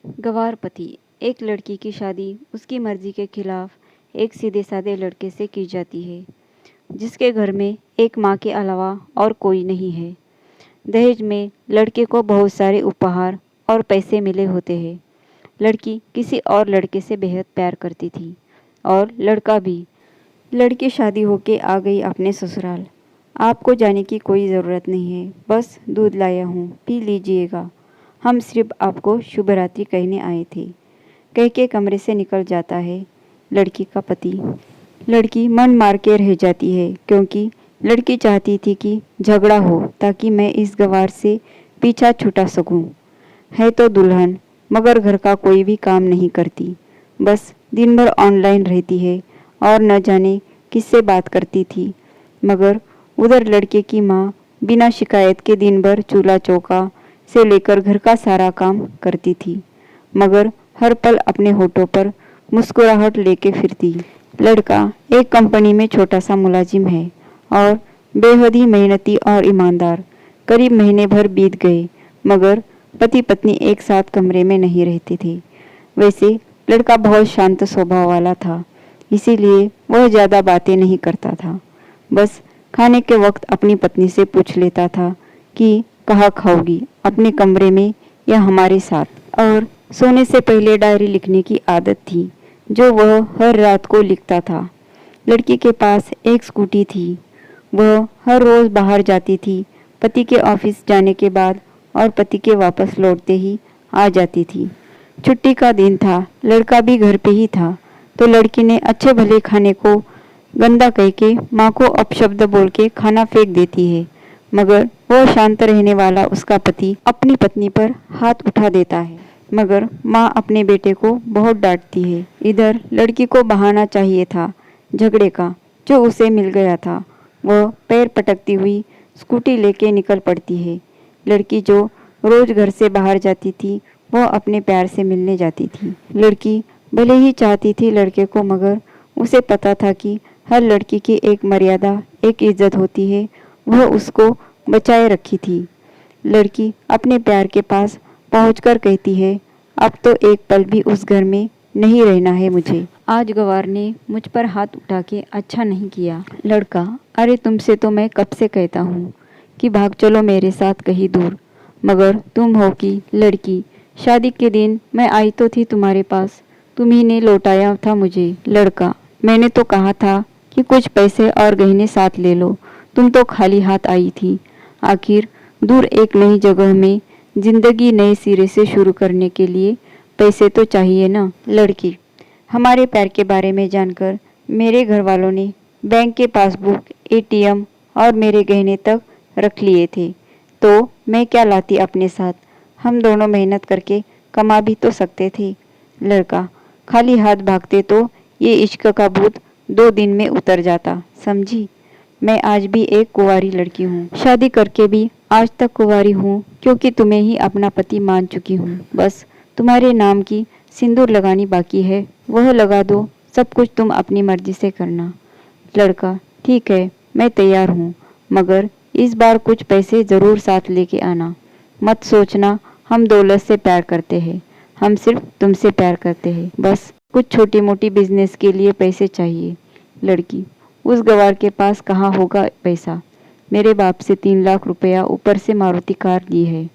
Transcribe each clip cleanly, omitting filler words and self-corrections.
गंवार पति। एक लड़की की शादी उसकी मर्जी के खिलाफ एक सीधे साधे लड़के से की जाती है, जिसके घर में एक माँ के अलावा और कोई नहीं है। दहेज में लड़के को बहुत सारे उपहार और पैसे मिले होते हैं। लड़की किसी और लड़के से बेहद प्यार करती थी और लड़का भी। लड़की शादी होके आ गई अपने ससुराल। आपको जाने की कोई ज़रूरत नहीं है, बस दूध लाया हूँ, पी लीजिएगा। हम सिर्फ आपको शुभ रात्रि कहने आए थे, कह के कमरे से निकल जाता है लड़की का पति। लड़की मन मार के रह जाती है, क्योंकि लड़की चाहती थी कि झगड़ा हो ताकि मैं इस गंवार से पीछा छुटा सकूं। है तो दुल्हन, मगर घर का कोई भी काम नहीं करती, बस दिन भर ऑनलाइन रहती है और न जाने किससे बात करती थी। मगर उधर लड़के की माँ बिना शिकायत के दिन भर चूल्हा चौका से लेकर घर का सारा काम करती थी, मगर हर पल अपने होठों पर मुस्कुराहट लेके फिरती। लड़का एक कंपनी में छोटा सा मुलाजिम है और बेहद ही मेहनती और ईमानदार। करीब महीने भर बीत गए, मगर पति पत्नी एक साथ कमरे में नहीं रहते थे। वैसे लड़का बहुत शांत स्वभाव वाला था, इसीलिए वह ज़्यादा बातें नहीं करता था। बस खाने के वक्त अपनी पत्नी से पूछ लेता था कि कहाँ खाओगी, अपने कमरे में या हमारे साथ। और सोने से पहले डायरी लिखने की आदत थी, जो वह हर रात को लिखता था। लड़की के पास एक स्कूटी थी। वह हर रोज़ बाहर जाती थी, पति के ऑफिस जाने के बाद और पति के वापस लौटते ही आ जाती थी। छुट्टी का दिन था, लड़का भी घर पे ही था, तो लड़की ने अच्छे भले खाने को गंदा कह के माँ को अपशब्द बोल के खाना फेंक देती है, मगर वह शांत रहने वाला उसका पति अपनी पत्नी पर हाथ उठा देता है। मगर माँ अपने बेटे को बहुत डांटती है। इधर लड़की को बहाना चाहिए था झगड़े का, जो उसे मिल गया था। वह पैर पटकती हुई स्कूटी लेके निकल पड़ती है। लड़की जो रोज घर से बाहर जाती थी, वह अपने प्यार से मिलने जाती थी। लड़की भले ही चाहती थी लड़के को, मगर उसे पता था कि हर लड़की की एक मर्यादा, एक इज्जत होती है। वह उसको बचाए रखी थी। लड़की अपने प्यार के पास पहुंचकर कहती है, अब तो एक पल भी उस घर में नहीं रहना है मुझे। आज गंवार ने मुझ पर हाथ उठा के अच्छा नहीं किया। लड़का, अरे तुमसे तो मैं कब से कहता हूँ कि भाग चलो मेरे साथ कहीं दूर, मगर तुम हो कि लड़की। शादी के दिन मैं आई तो थी तुम्हारे पास, तुम्ही ने लौटाया था मुझे। लड़का, मैंने तो कहा था कि कुछ पैसे और गहने साथ ले लो, तुम तो खाली हाथ आई थी। आखिर दूर एक नई जगह में जिंदगी नए सिरे से शुरू करने के लिए पैसे तो चाहिए ना। लड़की, हमारे प्यार के बारे में जानकर मेरे घर वालों ने बैंक के पासबुक, एटीएम और मेरे गहने तक रख लिए थे, तो मैं क्या लाती अपने साथ। हम दोनों मेहनत करके कमा भी तो सकते थे। लड़का, खाली हाथ भागते तो ये इश्क का भूत 2 दिन में उतर जाता, समझी। मैं आज भी एक कुंवारी लड़की हूँ, शादी करके भी आज तक कुंवारी हूँ, क्योंकि तुम्हें ही अपना पति मान चुकी हूँ। बस तुम्हारे नाम की सिंदूर लगानी बाकी है, वह लगा दो, सब कुछ तुम अपनी मर्जी से करना। लड़का, ठीक है, मैं तैयार हूँ, मगर इस बार कुछ पैसे ज़रूर साथ लेके आना। मत सोचना हम दौलत से प्यार करते हैं, हम सिर्फ तुमसे प्यार करते हैं। बस कुछ छोटी मोटी बिजनेस के लिए पैसे चाहिए। लड़की, उस गंवार के पास कहाँ होगा पैसा। मेरे बाप से 3 लाख रुपया, ऊपर से मारुति कार ली है।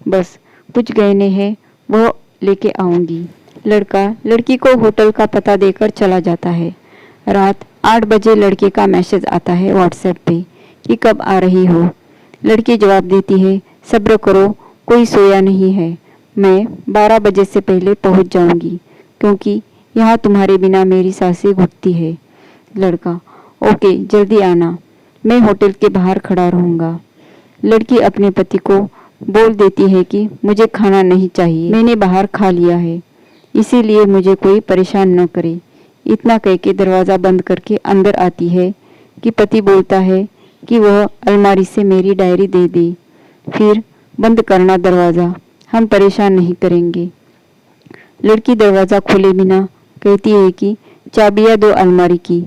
बस कुछ गहने हैं, वह लेके आऊँगी। लड़का लड़की को होटल का पता देकर चला जाता है। रात 8 बजे लड़के का मैसेज आता है व्हाट्सएप पे कि कब आ रही हो। लड़की जवाब देती है, सब्र करो, कोई सोया नहीं है, मैं 12 बजे से पहले पहुंच जाऊंगी, क्योंकि यहाँ तुम्हारे बिना मेरी सांसें घुटती है। लड़का, ओके, जल्दी आना, मैं होटल के बाहर खड़ा रहूँगा। लड़की अपने पति को बोल देती है कि मुझे खाना नहीं चाहिए, मैंने बाहर खा लिया है, इसीलिए मुझे कोई परेशान न करे। इतना कह के दरवाज़ा बंद करके अंदर आती है कि पति बोलता है कि वह अलमारी से मेरी डायरी दे दे, फिर बंद करना दरवाज़ा, हम परेशान नहीं करेंगे। लड़की दरवाज़ा खोले बिना कहती है कि चाबियाँ दो अलमारी की।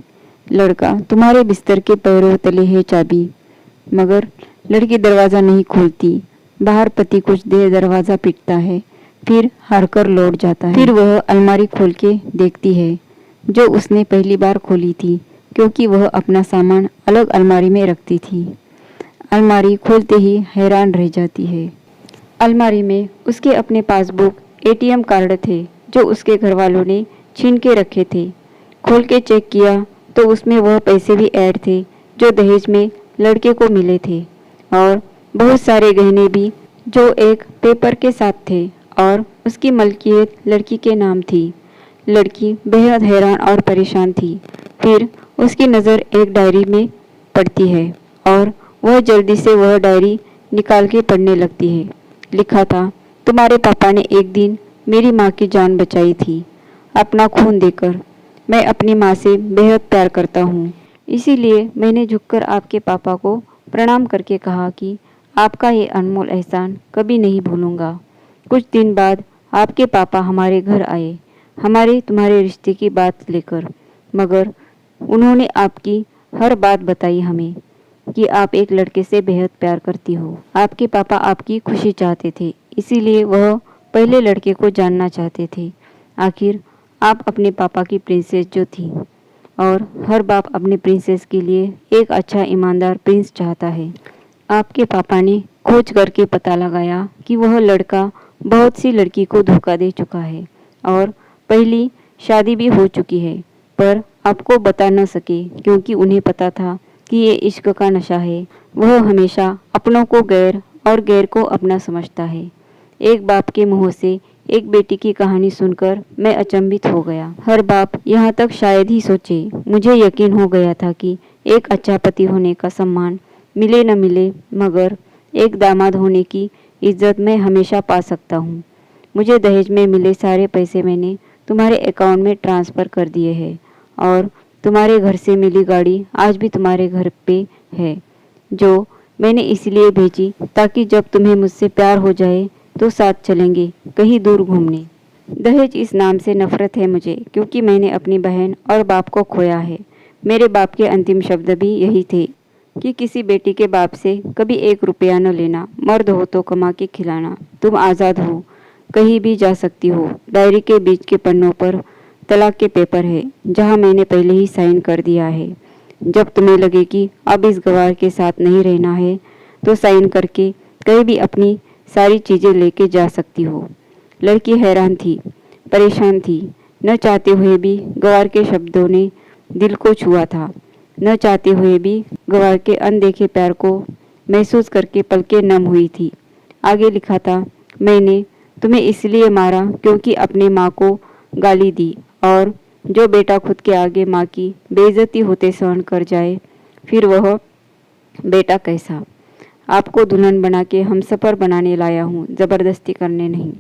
लड़का, तुम्हारे बिस्तर के पैरों तले है चाबी। मगर लड़की दरवाज़ा नहीं खोलती। बाहर पति कुछ देर दरवाज़ा पीटता है, फिर हारकर लौट जाता है। फिर वह अलमारी खोल के देखती है जो उसने पहली बार खोली थी, क्योंकि वह अपना सामान अलग अलमारी में रखती थी। अलमारी खोलते ही हैरान रह जाती है। अलमारी में उसके अपने पासबुक, एटीएम कार्ड थे जो उसके घर वालों ने छीन के रखे थे। खोल के चेक किया तो उसमें वह पैसे भी ऐड थे जो दहेज में लड़के को मिले थे, और बहुत सारे गहने भी जो एक पेपर के साथ थे, और उसकी मलकियत लड़की के नाम थी। लड़की बेहद हैरान और परेशान थी। फिर उसकी नज़र एक डायरी में पड़ती है और वह जल्दी से वह डायरी निकाल के पढ़ने लगती है। लिखा था, तुम्हारे पापा ने एक दिन मेरी माँ की जान बचाई थी, अपना खून देकर। मैं अपनी माँ से बेहद प्यार करता हूँ, इसीलिए मैंने झुककर आपके पापा को प्रणाम करके कहा कि आपका ये अनमोल एहसान कभी नहीं भूलूंगा। कुछ दिन बाद आपके पापा हमारे घर आए, हमारे तुम्हारे रिश्ते की बात लेकर, मगर उन्होंने आपकी हर बात बताई हमें कि आप एक लड़के से बेहद प्यार करती हो। आपके पापा आपकी खुशी चाहते थे, इसीलिए वह पहले लड़के को जानना चाहते थे। आखिर आप अपने पापा की प्रिंसेस जो थी, और हर बाप अपने प्रिंसेस के लिए एक अच्छा ईमानदार प्रिंस चाहता है। आपके पापा ने खोज करके पता लगाया कि वह लड़का बहुत सी लड़की को धोखा दे चुका है और पहली शादी भी हो चुकी है, पर आपको बता न सके क्योंकि उन्हें पता था कि ये इश्क का नशा है। वह हमेशा अपनों को गैर और गैर को अपना समझता है। एक बाप के मुंह से एक बेटी की कहानी सुनकर मैं अचंभित हो गया। हर बाप यहाँ तक शायद ही सोचे। मुझे यकीन हो गया था कि एक अच्छा पति होने का सम्मान मिले न मिले, मगर एक दामाद होने की इज्जत मैं हमेशा पा सकता हूँ। मुझे दहेज में मिले सारे पैसे मैंने तुम्हारे अकाउंट में ट्रांसफ़र कर दिए हैं, और तुम्हारे घर से मिली गाड़ी आज भी तुम्हारे घर पे है, जो मैंने इसलिए भेजी ताकि जब तुम्हें मुझसे प्यार हो जाए तो साथ चलेंगे कहीं दूर घूमने। दहेज इस नाम से नफरत है मुझे, क्योंकि मैंने अपनी बहन और बाप को खोया है। मेरे बाप के अंतिम शब्द भी यही थे कि किसी बेटी के बाप से कभी 1 रुपया न लेना, मर्द हो तो कमा के खिलाना, तुम आज़ाद हो, कहीं भी जा सकती हो। डायरी के बीच के पन्नों पर तलाक के पेपर है, जहाँ मैंने पहले ही साइन कर दिया है। जब तुम्हें लगे कि अब इस गवार के साथ नहीं रहना है तो साइन करके कहीं भी अपनी सारी चीज़ें लेके जा सकती हो। लड़की हैरान थी, परेशान थी। न चाहते हुए भी गवार के शब्दों ने दिल को छुआ था। न चाहते हुए भी गवार के अनदेखे प्यार को महसूस करके पलकें नम हुई थी। आगे लिखा था, मैंने तुम्हें इसलिए मारा क्योंकि अपने माँ को गाली दी, और जो बेटा खुद के आगे माँ की बेइज्जती होते सहन कर जाए, फिर वह बेटा कैसा। आपको दुल्हन बना के हमसफ़र बनाने लाया हूँ, ज़बरदस्ती करने नहीं।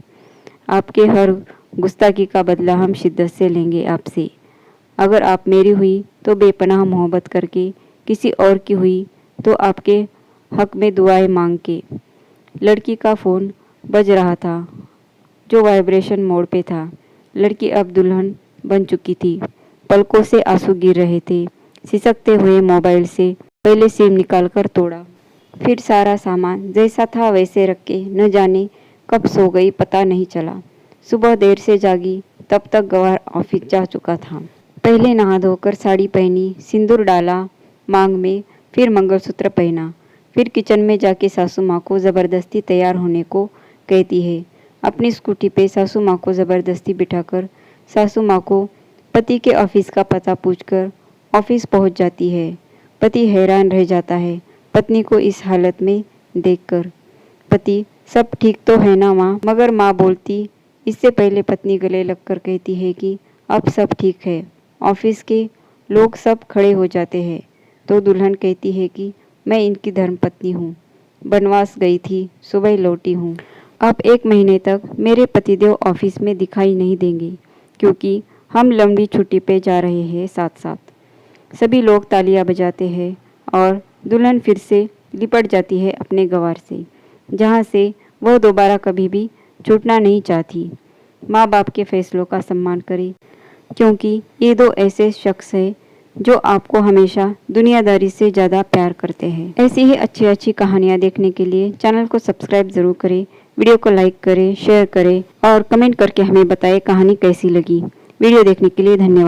आपके हर गुस्ताखी का बदला हम शिद्दत से लेंगे आपसे। अगर आप मेरी हुई तो बेपनाह मोहब्बत करके, किसी और की हुई तो आपके हक में दुआएं मांग के। लड़की का फ़ोन बज रहा था जो वाइब्रेशन मोड पे था। लड़की अब दुल्हन बन चुकी थी। पलकों से आंसू गिर रहे थे। सिसकते हुए मोबाइल से पहले सिम निकालकर तोड़ा, फिर सारा सामान जैसा था वैसे रख के न जाने कब सो गई, पता नहीं चला। सुबह देर से जागी तब तक गवार ऑफिस जा चुका था। पहले नहा धोकर साड़ी पहनी, सिंदूर डाला मांग में, फिर मंगलसूत्र पहना, फिर किचन में जाके सासू माँ को ज़बरदस्ती तैयार होने को कहती है। अपनी स्कूटी पे सासू माँ को ज़बरदस्ती बिठाकर सासू माँ को पति के ऑफिस का पता पूछकर ऑफिस पहुँच जाती है। पति हैरान रह जाता है पत्नी को इस हालत में देखकर। पति, सब ठीक तो है ना माँ? मगर माँ बोलती इससे पहले पत्नी गले लगकर कहती है कि अब सब ठीक है। ऑफिस के लोग सब खड़े हो जाते हैं तो दुल्हन कहती है कि मैं इनकी धर्मपत्नी हूँ, बनवास गई थी, सुबह लौटी हूँ। अब 1 महीने तक मेरे पतिदेव ऑफिस में दिखाई नहीं देंगे क्योंकि हम लंबी छुट्टी पे जा रहे हैं साथ साथ। सभी लोग तालियां बजाते हैं और दुल्हन फिर से लिपट जाती है अपने गवार से, जहाँ से वह दोबारा कभी भी छूटना नहीं चाहती। माँ बाप के फैसलों का सम्मान करें, क्योंकि ये 2 ऐसे शख्स हैं जो आपको हमेशा दुनियादारी से ज़्यादा प्यार करते हैं। ऐसी ही अच्छी अच्छी कहानियाँ देखने के लिए चैनल को सब्सक्राइब ज़रूर करें। वीडियो को लाइक करें, शेयर करें और कमेंट करके हमें बताएं कहानी कैसी लगी। वीडियो देखने के लिए धन्यवाद।